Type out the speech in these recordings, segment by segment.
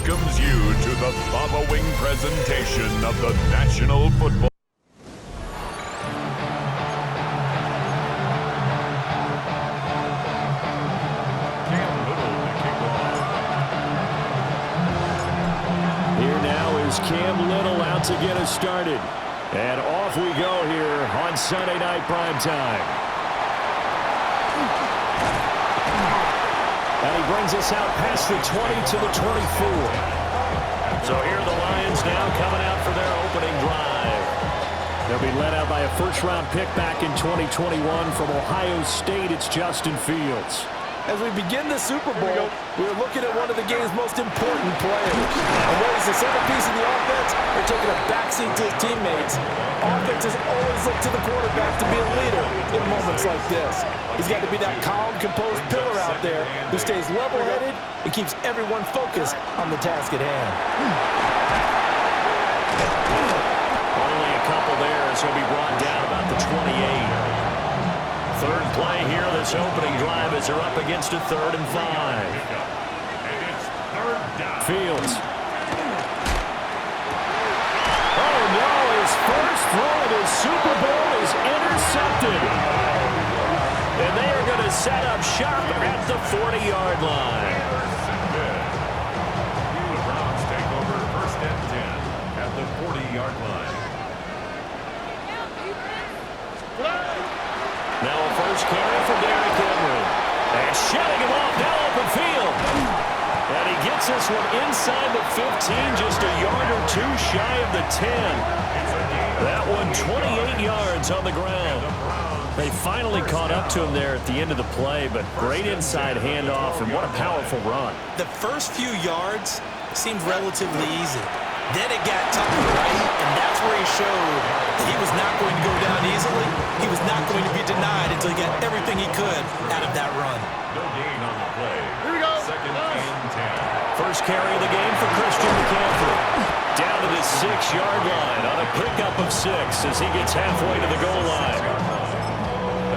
welcomes you to the following presentation of the National Football. Here now is Cam Little out to get us started. And off we go here on Sunday Night Primetime. And he brings us out past the 20 to the 24. So here are the Lions now coming out for their opening drive. They'll be led out by a first-round pick back in 2021 from Ohio State. It's Justin Fields. As we begin the Super Bowl, we're looking at one of the game's most important players. And whether he's the centerpiece of the offense or taking a backseat to his teammates, offenses always look to the quarterback to be a leader in moments like this. He's got to be that calm, composed pillar out there who stays level-headed and keeps everyone focused on the task at hand. Only a couple there as he'll be brought down about the 28. Third play here, this opening drive as they're up against a 3rd and 5. Fields. Oh no, his first throw of his Super Bowl is intercepted. And they are going to set up shop at the 40-yard line. The Browns take over 1st and 10 at the 40-yard line. Now a first carry for Derrick Henry. And shedding him off down open field. And he gets this one inside the 15, just a yard or two shy of the 10. That one 28 yards on the ground. They finally caught up to him there at the end of the play, but great inside handoff, and what a powerful run. The first few yards seemed relatively easy. Then it got tougher, right? And that's where he showed that he was not going to go down easily. He was not going to be denied until he got everything he could out of that run. No gain on the play. Here we go. 2nd and 10. First carry of the game for Christian McCaffrey. Down to the 6-yard line on a pickup of 6 as he gets halfway to the goal line.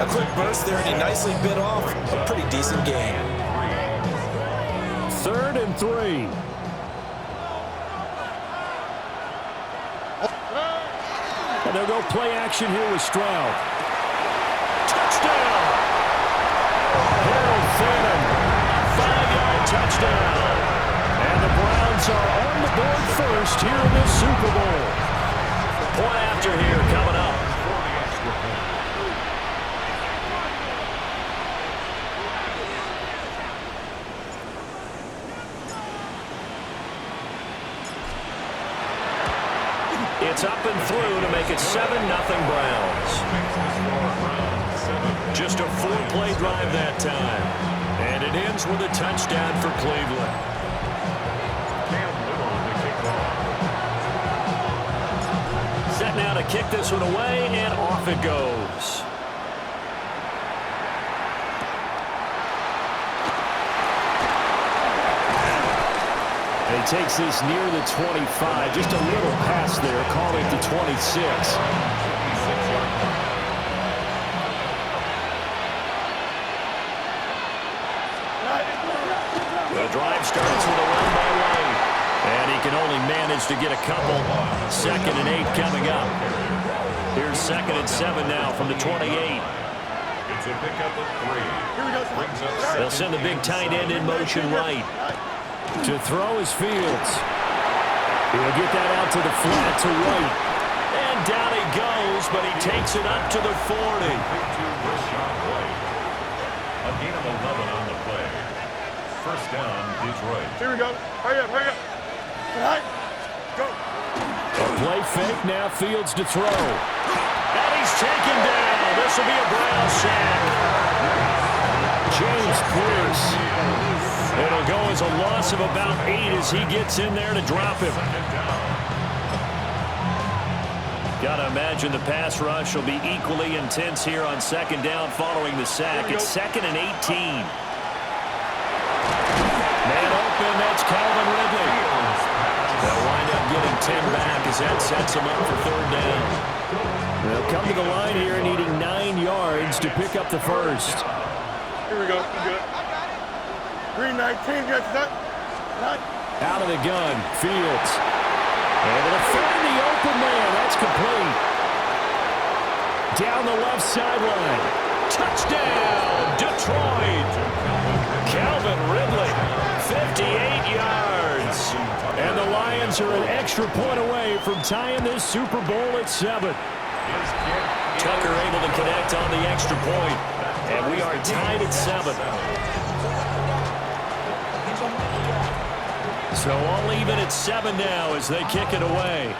A quick burst there, and he nicely bit off a pretty decent gain. 3rd and 3. And they'll go play action here with Stroud. Touchdown! Harold Fannin, a 5-yard touchdown. And the Browns are on the board first here in this Super Bowl. Point after here coming up. It's up and through to make it 7-0 Browns. Just a 4-play drive that time. And it ends with a touchdown for Cleveland. Set now to kick this one away, and off it goes. He takes this near the 25. Just a little pass there. Call it the 26. The drive starts with a run by White. And he can only manage to get a couple. 2nd and 8 coming up. Here's 2nd and 7 now from the 28. It's a pickup of 3. They'll send the big tight end in motion right. To throw is Fields. He'll get that out to the flat to White. And down he goes, but he takes it up to the 40. A gain of 11 on the play. 1st down, Detroit. Here we go. Hurry up, hurry up. All right, go. A play fake, now Fields to throw. And he's taken down. This will be a Brown sack. James Pierce. It'll go as a loss of about 8 as he gets in there to drop him. Got to imagine the pass rush will be equally intense here on 2nd down following the sack. It's 2nd and 18. Man open, that's Calvin Ridley. They'll wind up getting 10 back as that sets him up for 3rd down. They'll come to the line here needing 9 yards to pick up the first. Here we go. Good. 319. Yes, that. Out of the gun, Fields. Able to find the open man. That's complete. Down the left sideline. Touchdown, Detroit. Calvin Ridley, 58 yards. And the Lions are an extra point away from tying this Super Bowl at 7. Tucker able to connect on the extra point. And we are tied at 7. So all even at 7 now as they kick it away.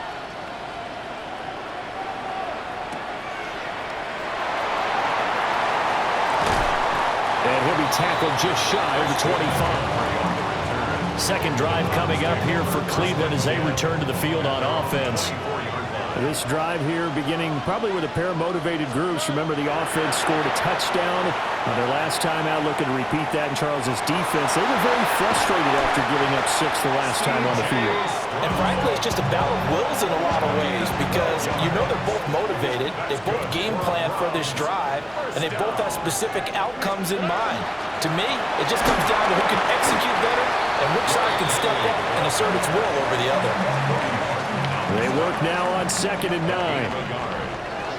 And he'll be tackled just shy of the 25. Second drive coming up here for Cleveland as they return to the field on offense. This drive here beginning probably with a pair of motivated groups. Remember, the offense scored a touchdown on their last time out, looking to repeat that in Charles's defense. They were very frustrated after giving up 6 the last time on the field. And frankly, it's just a battle of wills in a lot of ways because you know they're both motivated. They both game plan for this drive, and they both have specific outcomes in mind. To me, it just comes down to who can execute better and which side can step up and assert its will over the other. They work now on 2nd and 9.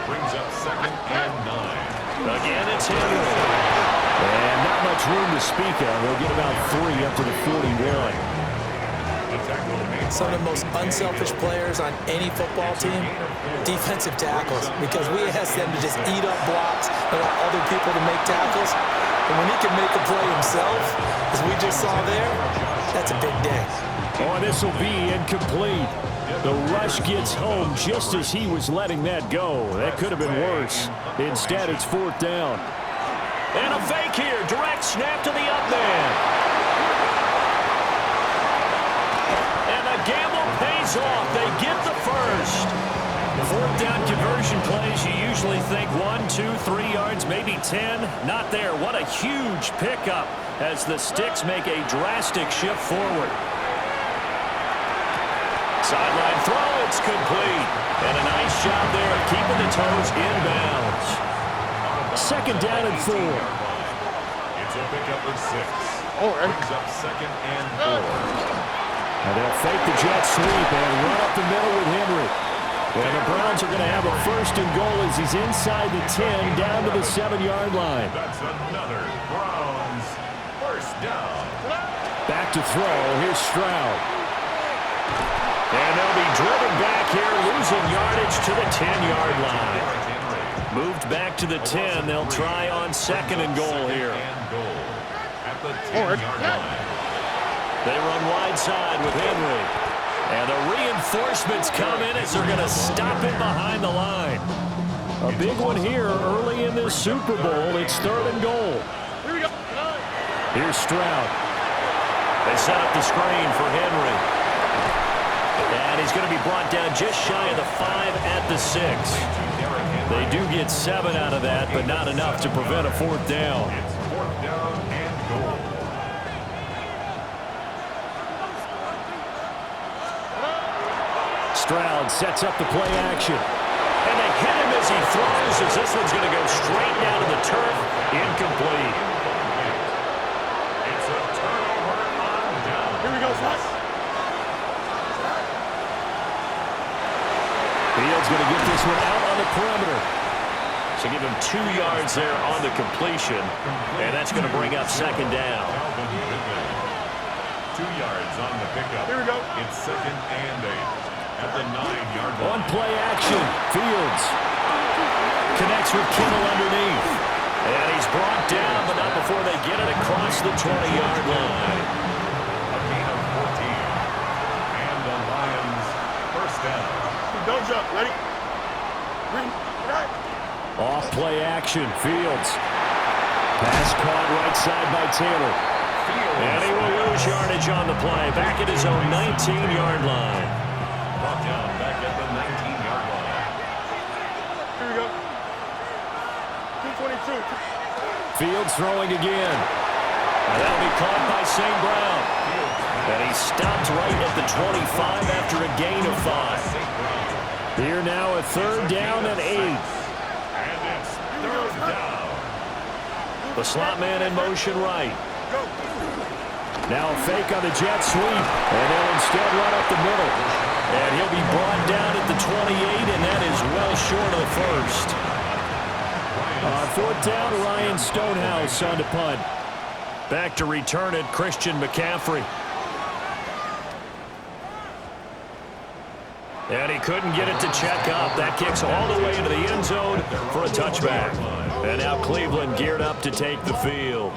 Brings up 2nd and 9. Again, it's Henry. And not much room to speak of. They'll get about 3 up to the 41. Some of the most unselfish players on any football team, defensive tackles, because we ask them to just eat up blocks and allow other people to make tackles. And when he can make a play himself, as we just saw there, that's a big day. Oh, this will be incomplete. The rush gets home just as he was letting that go. That could have been worse. Instead, it's 4th down. And a fake here. Direct snap to the up man. And the gamble pays off. They get the first. 4th down conversion plays, you usually think 1, 2, 3 yards, maybe 10. Not there. What a huge pickup as the Sticks make a drastic shift forward. Sideline throw, it's complete. And a nice job there of keeping the toes inbounds. 2nd down and 4. It's a pickup of 6. Brings up 2nd and 4. And they'll fake the jet sweep and run up the middle with Henry. And the Browns are going to have a 1st and goal as he's inside the 10 down to the 7-yard line. That's another Browns 1st down. Back to throw. Here's Stroud. And they'll be driven back here, losing yardage to the 10-yard line. Moved back to the 10. They'll try on 2nd and goal here. At the 10-yard line. They run wide side with Henry. And the reinforcements come in as they're going to stop it behind the line. A big one here early in this Super Bowl. It's 3rd and goal. Here's Stroud. They set up the screen for Henry. And he's going to be brought down just shy of the 5 at the 6. They do get 7 out of that, but not enough to prevent a 4th down. It's 4th down and goal. Stroud sets up the play action. And they hit him as he throws, as this one's going to go straight down to the turf. Incomplete. It's a turnover on down. Here we go, Zach. Fields going to get this one out on the perimeter. So give him 2 yards there on the completion. And that's going to bring up 2nd down. 2 yards on the pickup. Here we go. It's 2nd and 8. At the 9-yard line. On play action, Fields connects with Kittle underneath. And he's brought down, but not before they get it across the 20-yard line. A gain of 14. And the Lions 1st down. Don't jump. Ready? Green. Right. Off play action, Fields. Pass caught right side by Taylor. And he will lose yardage on the play. Back at his own 19-yard line. Brought down back at the 19-yard line. Here we go. 222. Fields throwing again. And that'll be caught by St. Brown. And he stopped right at the 25 after a gain of 5. Here now a 3rd down and 8. And it's 3rd down. The slot man in motion right. Go. Now a fake on the jet sweep, and they'll instead run up the middle. And he'll be brought down at the 28, and that is well short of the first. Fourth down, Ryan Stonehouse on the punt. Back to return it, Christian McCaffrey. And he couldn't get it to check up. That kicks all the way into the end zone for a touchback. And now Cleveland geared up to take the field.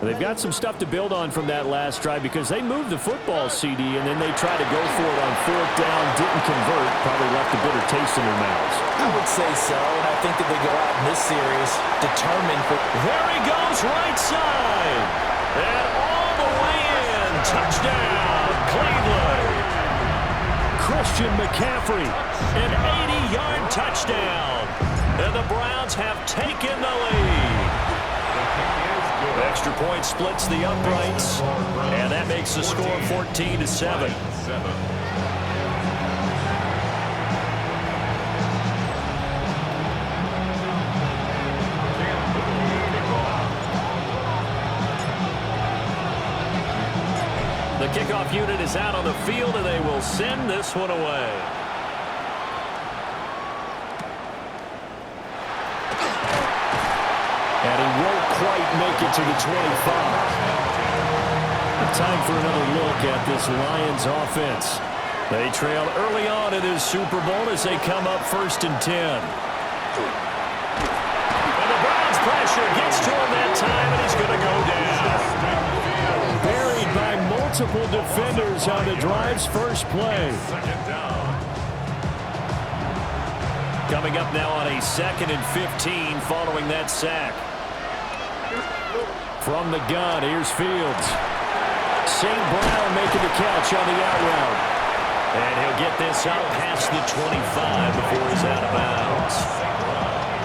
They've got some stuff to build on from that last drive because they moved the football, CD, and then they tried to go for it on fourth down, didn't convert, probably left a bitter taste in their mouths. I would say so, and I think that they go out in this series determined. There he goes, right side. And all the way in. Touchdown, Cleveland. Christian McCaffrey, an 80-yard touchdown. And the Browns have taken the lead. Extra point splits the uprights, and that makes the score 14-7. The kickoff unit is out on the field, and they will send this one away. And he won't quite make it to the 25. Time for another look at this Lions offense. They trail early on in this Super Bowl as they come up 1st and 10. And the Browns pressure gets to him that time, and he's going to go down. Buried by multiple defenders on the drive's first play. Coming up now on a 2nd and 15 following that sack. From the gun, here's Fields. St. Brown making the catch on the out route. And he'll get this out past the 25 before he's out of bounds.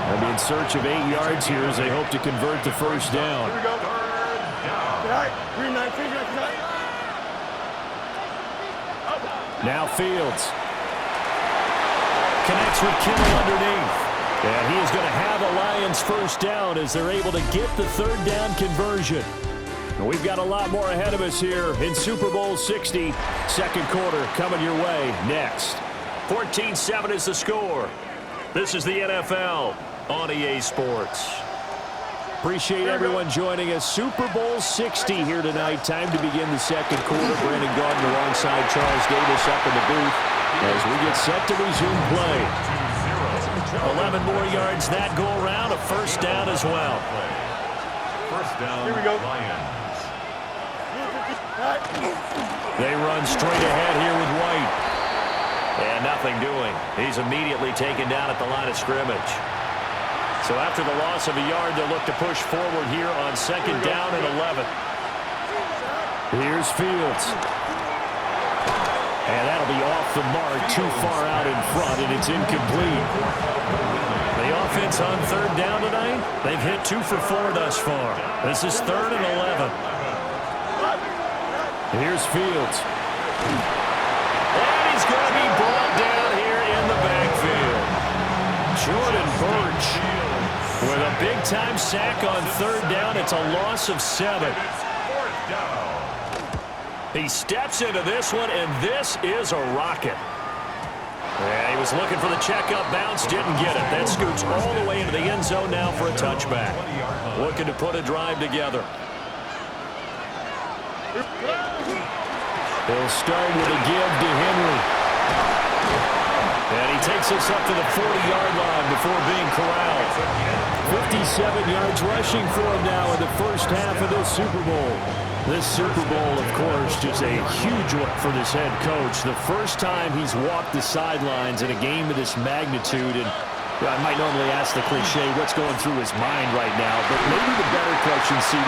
They'll be in search of 8 yards here as they hope to convert the first down. Here we go. Now Fields. Connects with Kittle underneath. And he is going to have a Lions first down as they're able to get the 3rd down conversion. And we've got a lot more ahead of us here in Super Bowl 60. Second quarter coming your way next. 14-7 is the score. This is the NFL on EA Sports. Appreciate everyone joining us. Super Bowl 60 here tonight. Time to begin the second quarter. Brandon Gardner alongside Charles Davis up in the booth as we get set to resume play. 11 more yards that go around. A first down as well. First down, Here we go. Lions. They run straight ahead here with White. And nothing doing. He's immediately taken down at the line of scrimmage. So after the loss of a yard, they'll look to push forward here on 2nd down and 11. Here's Fields. And that'll be off the mark, too far out in front, and it's incomplete. The offense on 3rd down tonight, they've hit 2 for 4 thus far. This is 3rd and 11. Here's Fields. And he's going to be brought down here in the backfield. Jordan Birch with a big-time sack on 3rd down. It's a loss of 7. He steps into this one, and this is a rocket. Yeah, he was looking for the checkup bounce, didn't get it. That scoots all the way into the end zone now for a touchback. Looking to put a drive together. He'll start with a give to Henry. And he takes us up to the 40-yard line before being corralled. 57 yards rushing for him now in the first half of this Super Bowl. This Super Bowl, of course, just a huge one for this head coach. The first time he's walked the sidelines in a game of this magnitude. And I might normally ask the cliche, what's going through his mind right now? But maybe the better question, CD,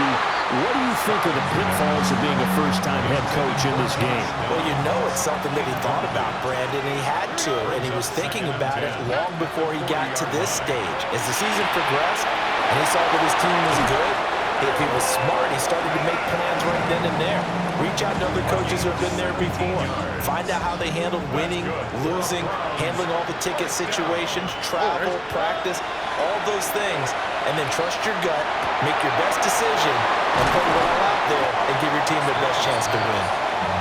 what do you think of the pitfalls of being a first-time head coach in this game? Well, you know it's something that he thought about, Brandon, and he had to, and he was thinking about it long before he got to this stage. As the season progressed, and he saw that his team was good, if he was smart, he started to make plans right then and there. Reach out to other coaches who have been there before. Find out how they handled winning, losing, handling all the ticket situations, travel, practice, all those things. And then trust your gut, make your best decision, and put it all out there and give your team the best chance to win.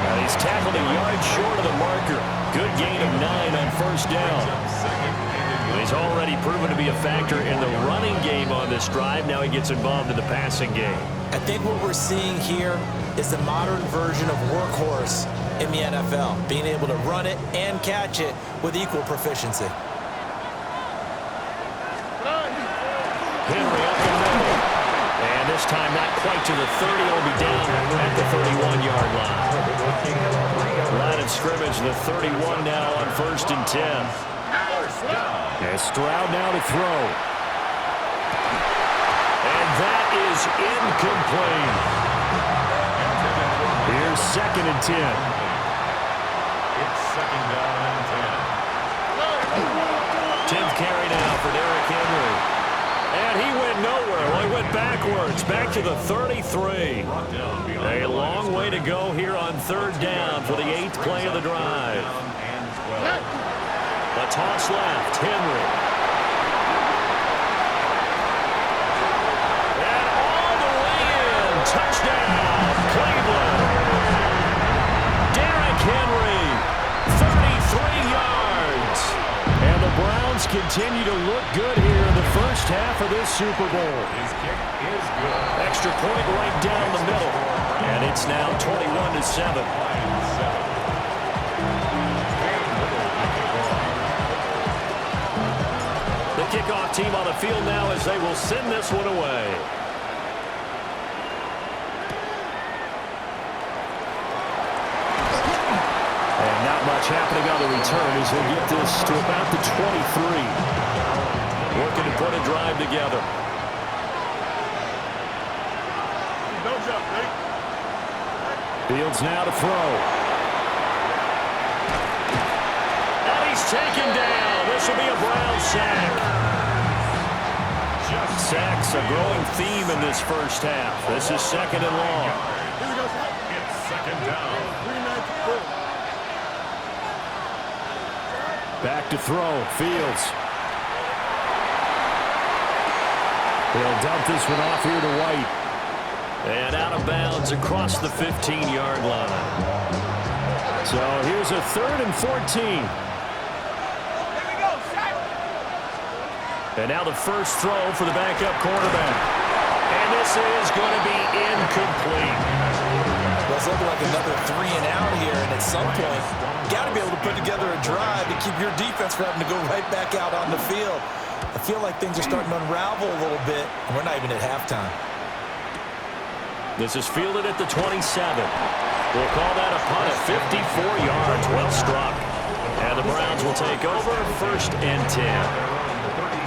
And he's tackled a yard short of the marker. Good gain of 9 on first down. He's already proven to be a factor in the running game on this drive. Now he gets involved in the passing game. I think what we're seeing here is the modern version of workhorse in the NFL, being able to run it and catch it with equal proficiency. Henry up the middle. And this time not quite to the 30. It'll be down at the 31-yard line. Line of scrimmage, the 31 now on 1st and 10. And Stroud now to throw. And that is incomplete. Here's 2nd and 10. It's 2nd down and 10. 10th carry now for Derrick Henry. And he went nowhere. Well, he went backwards, back to the 33. A long way to go here on 3rd down for the 8th play of the drive. A toss left, Henry. And all the way in, touchdown, Cleveland. Derrick Henry, 33 yards. And the Browns continue to look good here in the first half of this Super Bowl. His kick is good. Extra point right down the middle. And it's now 21-7. The kickoff team on the field now as they will send this one away. And not much happening on the return as they get this to about the 23. Working to put a drive together. No jump, Nate. Fields now to throw. And he's taken down. This will be a Brown sack. Sacks a growing theme in this first half. This is 2nd and long. Here we go, Sam. It's 2nd down. 3-9-4. Back to throw. Fields. He'll dump this one off here to White. And out of bounds across the 15-yard line. So here's a 3rd and 14. And now the first throw for the backup quarterback. And this is going to be incomplete. Well, it's looking like another 3 and out here, and at some point, you got to be able to put together a drive to keep your defense from having to go right back out on the field. I feel like things are starting to unravel a little bit, and we're not even at halftime. This is fielded at the 27. We'll call that a punt at 54 yards. Well struck. And the Browns will take over 1st and 10.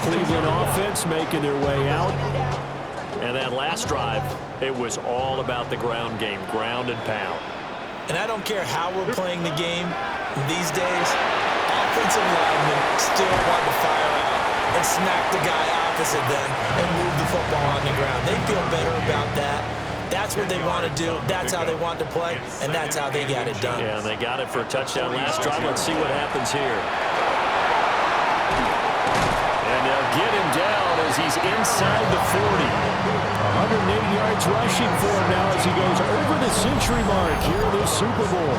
Cleveland offense making their way out. And that last drive, it was all about the ground game, ground and pound. And I don't care how we're playing the game these days, offensive linemen still want to fire out and smack the guy opposite them and move the football on the ground. They feel better about that. That's what they want to do. That's how they want to play, and that's how they got it done. Yeah, and they got it for a touchdown last drive. Let's see what happens here. And they'll get him down as he's inside the 40. 108 yards rushing for him now as he goes over the century mark here in this Super Bowl.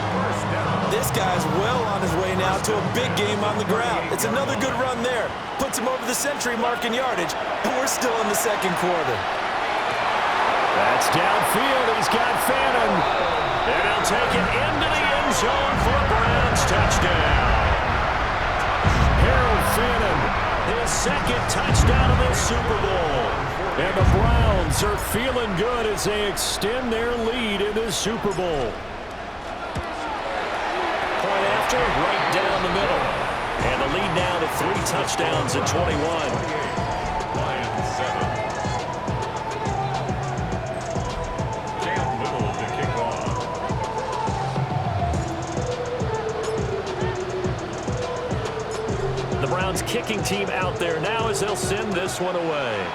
This guy's well on his way now to a big game on the ground. It's another good run there. Puts him over the century mark in yardage, and we're still in the 2nd quarter. That's downfield. He's got Fannin. And he'll take it into the end zone for a Browns touchdown. Harold Fannin, his 2nd touchdown of this Super Bowl. And the Browns are feeling good as they extend their lead in this Super Bowl. Point after, right down the middle. And the lead now to 3 touchdowns at 21. Lions 7. Cam Little to kick off. The Browns kicking team out there now as they'll send this one away.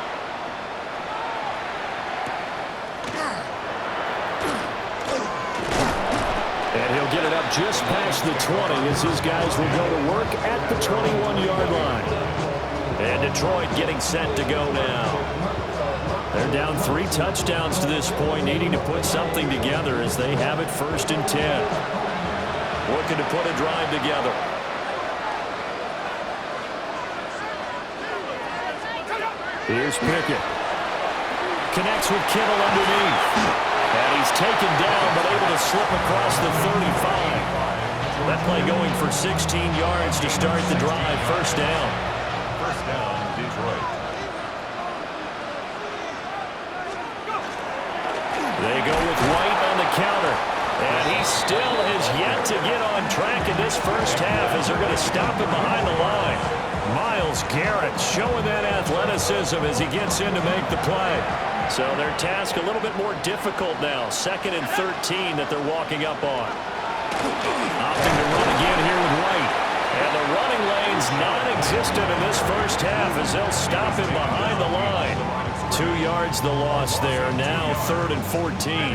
And he'll get it up just past the 20 as his guys will go to work at the 21-yard line. And Detroit getting set to go now. They're down 3 touchdowns to this point, needing to put something together as they have it 1st and 10. Looking to put a drive together. Here's Pickett. Connects with Kittle underneath. And he's taken down, but able to slip across the 35. That play going for 16 yards to start the drive. 1st down. 1st down, Detroit. They go with White on the counter. And he still has yet to get on track in this 1st half as they're going to stop him behind the line. Myles Garrett showing that athleticism as he gets in to make the play. So their task a little bit more difficult now. 2nd and 13 that they're walking up on. Opting to run again here with White. And the running lane's non-existent in this 1st half as they'll stop him behind the line. 2 yards the loss there. Now 3rd and 14.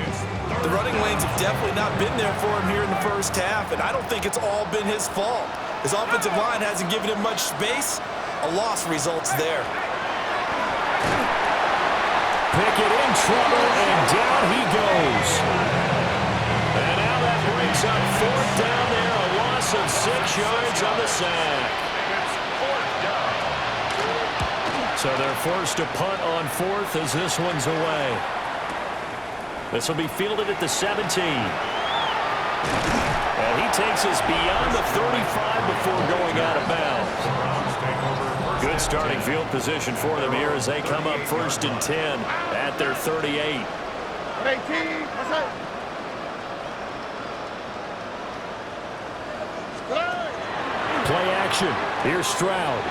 The running lanes have definitely not been there for him here in the 1st half, and I don't think it's all been his fault. His offensive line hasn't given him much space. A loss results there. Pickett in trouble, and down he goes. And now that brings up 4th down there, a loss of 6 yards on the sack. It's 4th down. So they're forced to punt on 4th as this one's away. This will be fielded at the 17. And he takes us beyond the 35 before going out of bounds. Good starting field position for them here as they come up 1st and 10 at their 38. 18, what's up? Play action. Here's Stroud.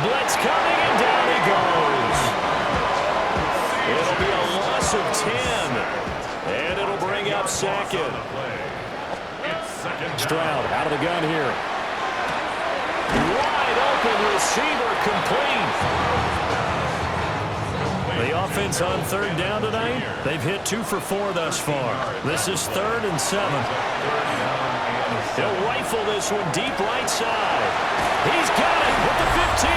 Blitz coming, and down he goes. It'll be a loss of 10. And it'll bring up 2nd. Stroud out of the gun here. Wide open receiver complete. The offense on 3rd down tonight, they've hit 2 for 4 thus far. This is 3rd and 7. They'll rifle this one deep right side. He's got it with the 15.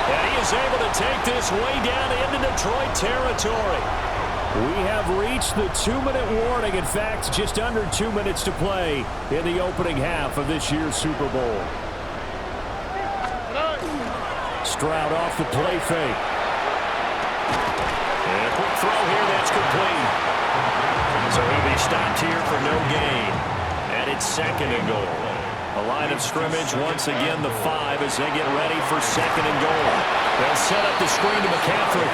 And he is able to take this way down into Detroit territory. We have reached the 2-minute warning. In fact, just under 2 minutes to play in the opening half of this year's Super Bowl. Stroud off the play fake. And a quick throw here that's complete. So he'll be stopped here for no gain. And it's 2nd and goal. A line of scrimmage once again the 5 as they get ready for 2nd and goal. They'll set up the screen to McCaffrey.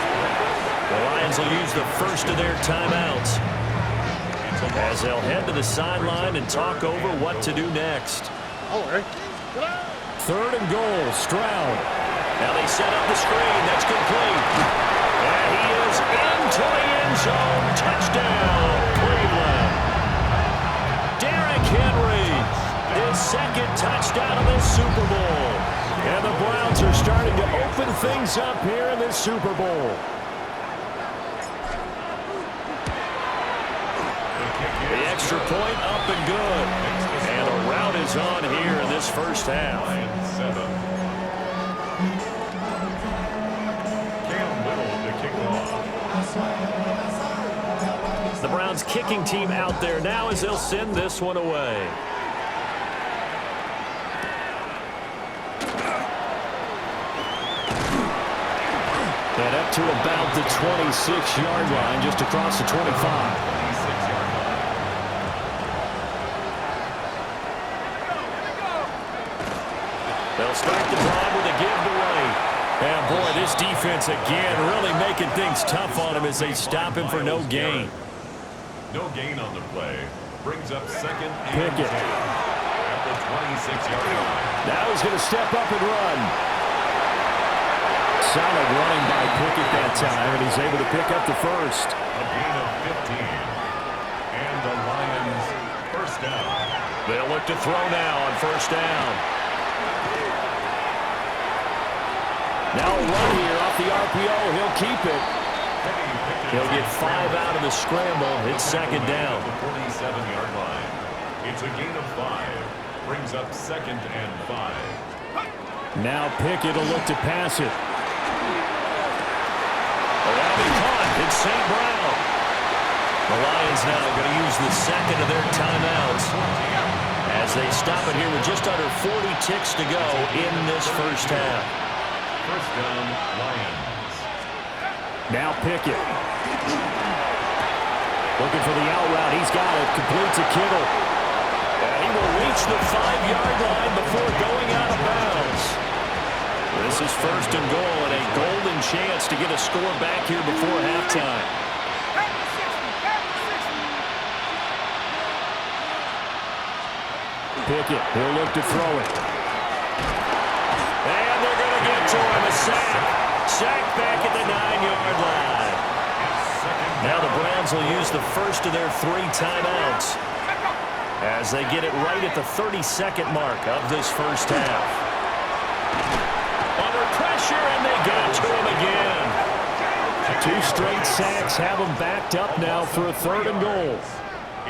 The Lions will use the first of their timeouts as they'll head to the sideline and talk over what to do next. 3rd and goal, Stroud. Now they set up the screen. That's complete. And he is into the end zone. Touchdown, Cleveland. Derrick Henry, his 2nd touchdown of this Super Bowl. And the Browns are starting to open things up here in this Super Bowl. The extra point up and good. And a rout is on here in this 1st half. The Browns kicking team out there now as they'll send this one away. And up to about the 26-yard line, just across the 25. They'll start the drive with a give-away. And, boy, this defense again really making things tough on him as they stop him for no gain. No gain on the play. Brings up 2nd and Pickett. 10 at the 26-yard line. Now he's going to step up and run. Solid running by Pickett that time, and he's able to pick up the 1st. A gain of 15. And the Lions 1st down. They'll look to throw now on 1st down. Now a run here off the RPO. He'll keep it. He'll get 5 out of the scramble. It's 2nd down. The 47-yard line. It's a gain of 5. Brings up 2nd and 5. Now Pickett will look to pass it. That'll be caught. It's St. Brown. The Lions now going to use the second of their timeouts as they stop it here with just under 40 ticks to go in this first half. First down, Lions. Now Pickett. Looking for the out route. He's got it. Complete to Kittle. And he will reach the 5-yard line before going out of bounds. This is first and goal and a golden chance to get a score back here before halftime. Pickett, he'll look to throw it. And they're going to get to him. A sack. Sack back at the 9-yard line. Now the Browns will use the first of their 3 timeouts as they get it right at the 32nd mark of this first half. Under pressure, and they get it to him again. 2 straight sacks have them backed up now for a 3rd and goal.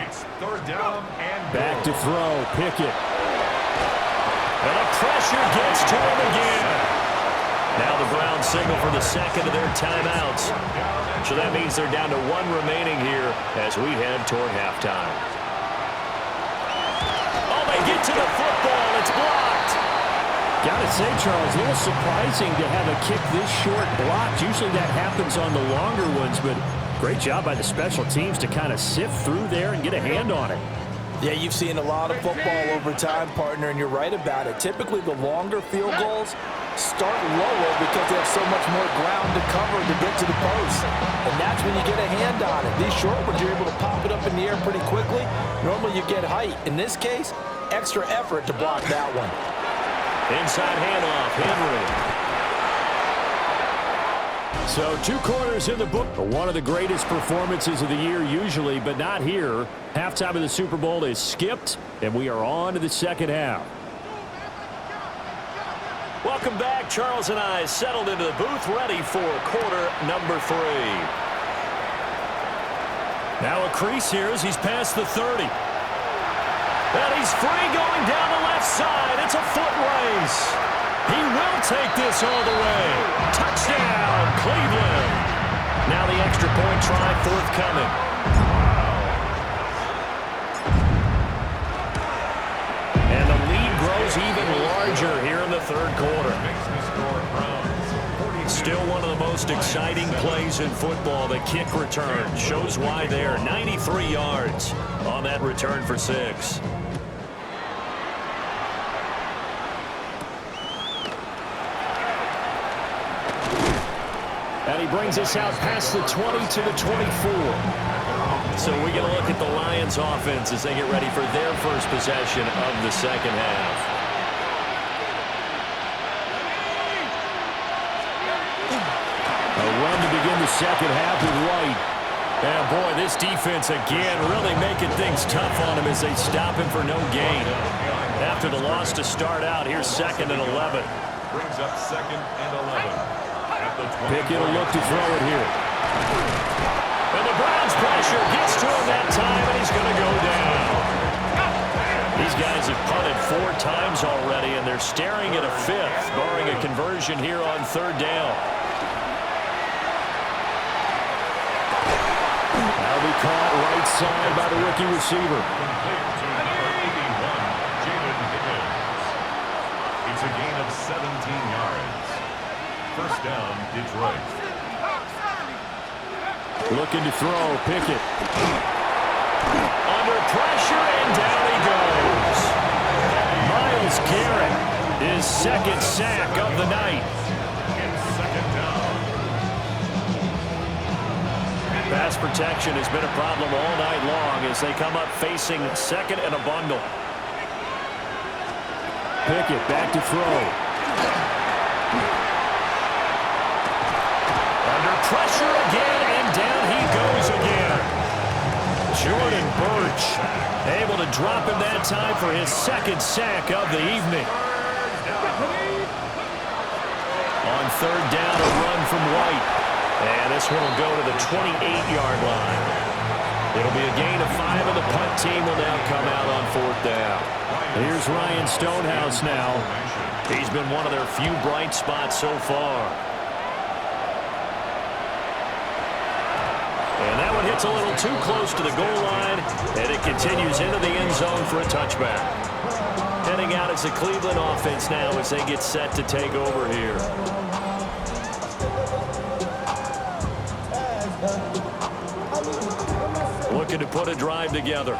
It's 3rd down and back to throw, Pickett. And the pressure gets to him again. Now the Browns signal for the second of their timeouts. So that means they're down to 1 remaining here as we head toward halftime. Oh, they get to the football. It's blocked. Gotta say, Charles, a little surprising to have a kick this short blocked. Usually that happens on the longer ones, but great job by the special teams to kind of sift through there and get a hand on it. Yeah, you've seen a lot of football over time, partner, and you're right about it. Typically, the longer field goals start lower because they have so much more ground to cover to get to the post. And that's when you get a hand on it. These short ones, you're able to pop it up in the air pretty quickly. Normally, you get height. In this case, extra effort to block that one. Inside handoff, Henry. So 2 quarters in the book. One of the greatest performances of the year usually, but not here. Halftime of the Super Bowl is skipped, and we are on to the second half. Welcome back. Charles and I settled into the booth, ready for quarter number 3. Now a crease here as he's past the 30. And he's free going down the left side. It's a foot race. He will take this all the way. Touchdown, Cleveland. Now the extra point try forthcoming. And the lead grows even larger here in the 3rd quarter. Still one of the most exciting plays in football, the kick return. Shows why there. 93 yards on that return for 6. And he brings us out past the 20 to the 24. So we get a look at the Lions offense as they get ready for their first possession of the second half. A run to begin the second half with White. And boy, this defense again really making things tough on him as they stop him for no gain. After the loss to start out, here's 2nd and 11. brings up 2nd and 11. Pickett will look to throw it here. And the Browns pressure gets to him that time, and he's going to go down. These guys have punted 4 times already, and they're staring at a 5th, barring a conversion here on 3rd down. That'll be caught right side by the rookie receiver. It's a gain of 17 yards. First down, Detroit. Looking to throw, Pickett. Under pressure, and down he goes. Myles Garrett, his 2nd sack of the night. And 2nd down. Pass protection has been a problem all night long as they come up facing 2nd and a bundle. Pickett back to throw. Under pressure again, and down he goes again. Jordan Birch able to drop him that time for his 2nd sack of the evening. On 3rd down, a run from White. And this one will go to the 28-yard line. It'll be a gain of 5, and the punt team will now come out on 4th down. Here's Ryan Stonehouse now. He's been one of their few bright spots so far. gets a little too close to the goal line, and it continues into the end zone for a touchback. Heading out as the Cleveland offense now as they get set to take over here. Looking to put a drive together.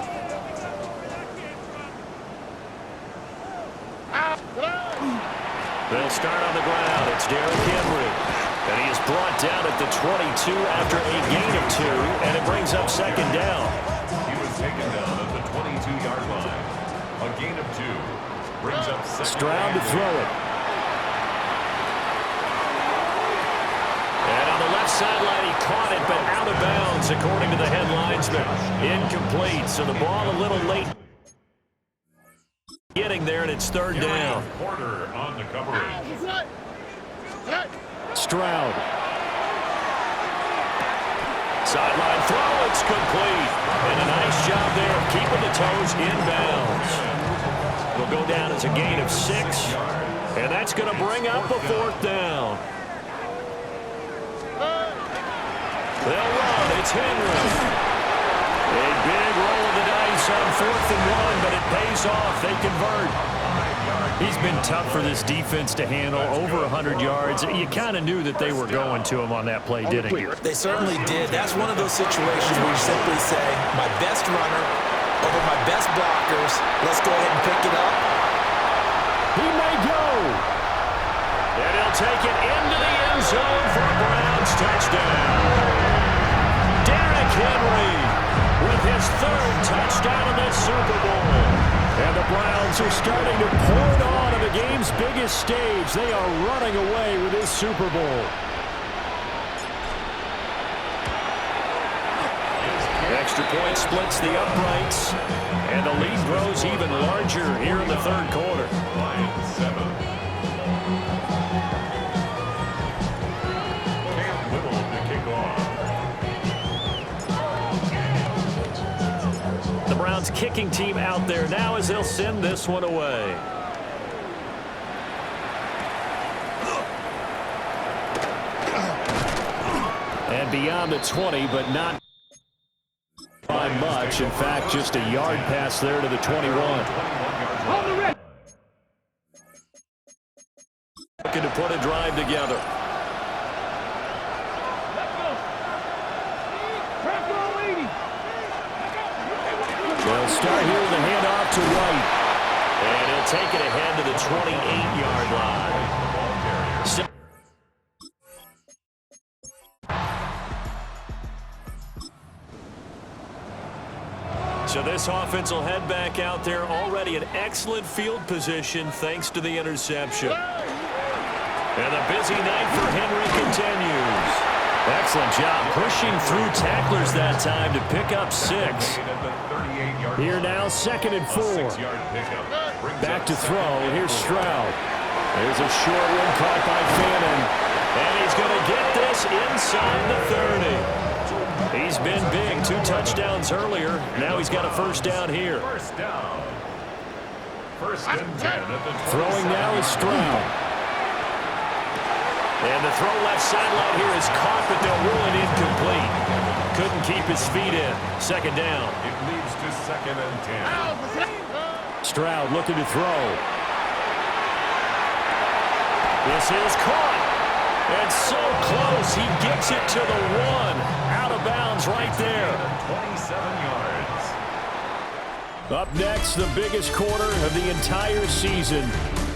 They'll start on the ground. It's Derrick Henry. And he is brought down at the 22 after a gain of 2, and it brings up second down. He was taken down at the 22-yard line. A gain of 2 brings up second. Stroud to throw it. And on the left sideline, he caught it, but out of bounds, according to the head linesman. Incomplete, so the ball a little late. Getting there, and it's third down. Porter on the coverage. Stroud. Sideline throw, it's complete. And a nice job there of keeping the toes inbounds. It'll go down as a gain of 6. And that's going to bring up a fourth down. They'll run. It's Henry. A big roll of the dice on 4th and 1, but it pays off. They convert. He's been tough for this defense to handle, over 100 yards. You kind of knew that they were going to him on that play, didn't you? They certainly did. That's one of those situations where you simply say, my best runner over my best blockers. Let's go ahead and pick it up. He may go. And he'll take it into the end zone for a Browns touchdown. Derrick Henry with his 3rd touchdown in this Super Bowl. And the Browns are starting to pour it on the game's biggest stage. They are running away with this Super Bowl. Extra point splits the uprights, and the lead grows even larger here in the third quarter. Lions 7. Cam Whittle to kick off. The Browns kicking team out there now as they'll send this one away. And beyond the 20, but not by much. In fact, just a yard pass there to the 21. Looking to put a drive together. They'll start here with a handoff to White. And he'll take it ahead to the 28-yard line. So this offense will head back out there, already an excellent field position thanks to the interception. And the busy night for Henry continues. Excellent job pushing through tacklers that time to pick up 6. Here now, 2nd and 4. Back to throw. Here's Stroud. There's a short one caught by Fannin. And he's going to get this inside the 30. He's been big. 2 touchdowns earlier. Now he's got a first down here. First down. First and 10 at the 27. Throwing now is Stroud. And the throw left sideline here is caught, but they'll rule it incomplete. Couldn't keep his feet in. Second down. It leads to 2nd and 10. Stroud looking to throw. This is caught. And so close. He gets it to the 1. Out of bounds right there. 27 yards. Up next, the biggest quarter of the entire season.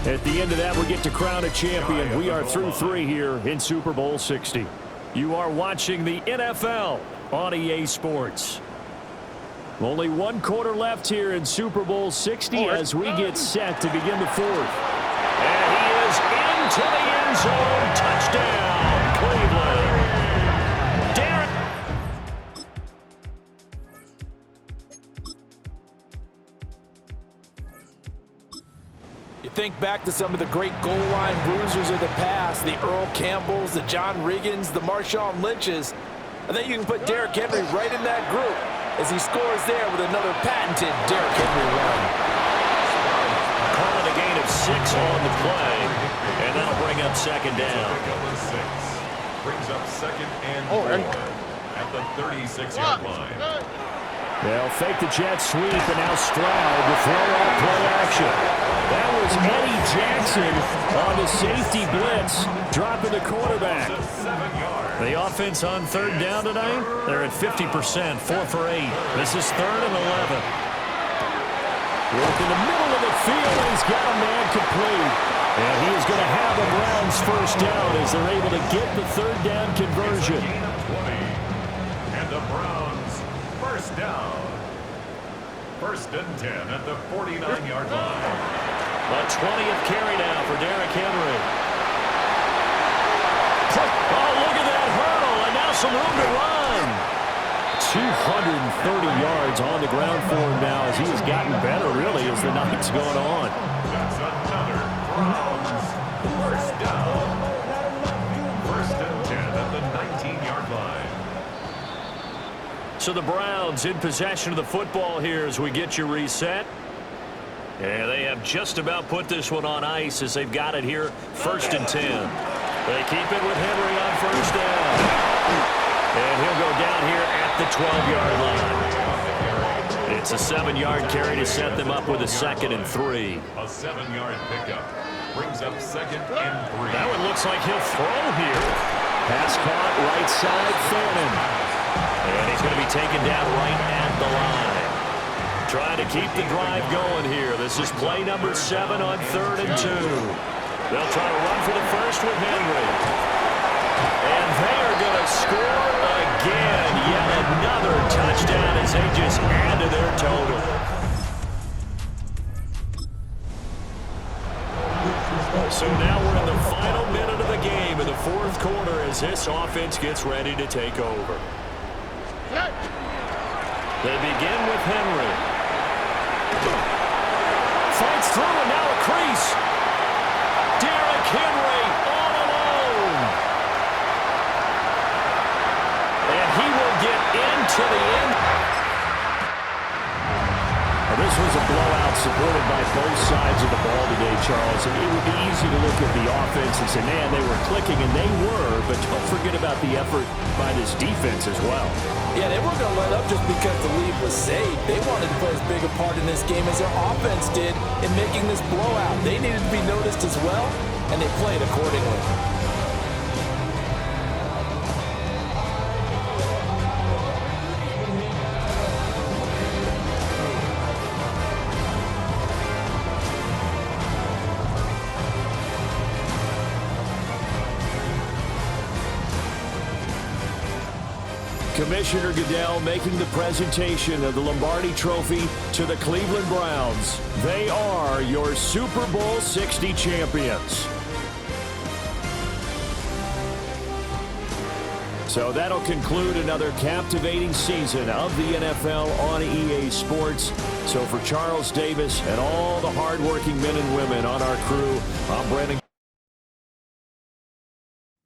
At the end of that, we get to crown a champion. We are through 3 here in Super Bowl 60. You are watching the NFL on EA Sports. Only 1 quarter left here in Super Bowl 60 as we get set to begin the 4th. And he is into the end zone. Touchdown, Cleveland. Derrick. You think back to some of the great goal line bruisers of the past, the Earl Campbells, the John Riggins, the Marshawn Lynches. I think you can put Derrick Henry right in that group as he scores there with another patented Derrick Henry run. Calling a gain of 6 on the play, and that'll bring up second down. Brings up 2nd and 4. at the 36-yard line. They'll fake the jet sweep, and now Stroud to throw off play action. That was Eddie Jackson on the safety blitz, dropping the quarterback. The offense on third down tonight, they're at 50%, 4 for 8. This is 3rd and 11. Work in the middle of the field, and he's got a man complete. And he is going to have the Browns first down as they're able to get the third down conversion. And the Browns first down. 1st and 10 at the 49-yard line. A 20th carry now for Derrick Henry. Oh, look at that hurdle, and now some room to run. 230 yards on the ground for him now as he has gotten better, really, as the night's going on. That's another Browns first down. 1st and 10 at the 19-yard line. So the Browns in possession of the football here as we get you reset. Yeah, they have just about put this one on ice as they've got it here, 1st and 10. They keep it with Henry on first down. And he'll go down here at the 12-yard line. It's a 7-yard carry to set them up with a 2nd and 3. A 7-yard pickup brings up 2nd and 3. That one looks like he'll throw here. Pass caught right side, Fannin. And he's going to be taken down right at the line. Trying to keep the drive going here. This is play number 7 on 3rd and 2. They'll try to run for the first with Henry. And they are going to score again. Yet another touchdown as they just add to their total. So now we're in the final minute of the game in the 4th quarter as this offense gets ready to take over. They begin with Henry. Fights through and now a crease. Derrick Henry all alone. And he will get into the end. This was a blowout supported by both sides of the ball today, Charles. It would be easy to look at the offense and say, man, they were clicking, and they were, but don't forget about the effort by this defense as well. Yeah, they weren't going to let up just because the lead was saved. They wanted to play as big a part in this game as their offense did in making this blowout. They needed to be noticed as well, and they played accordingly. Commissioner Goodell making the presentation of the Lombardi Trophy to the Cleveland Browns. They are your Super Bowl 60 champions. So that'll conclude another captivating season of the NFL on EA Sports. So for Charles Davis and all the hardworking men and women on our crew, I'm Brandon.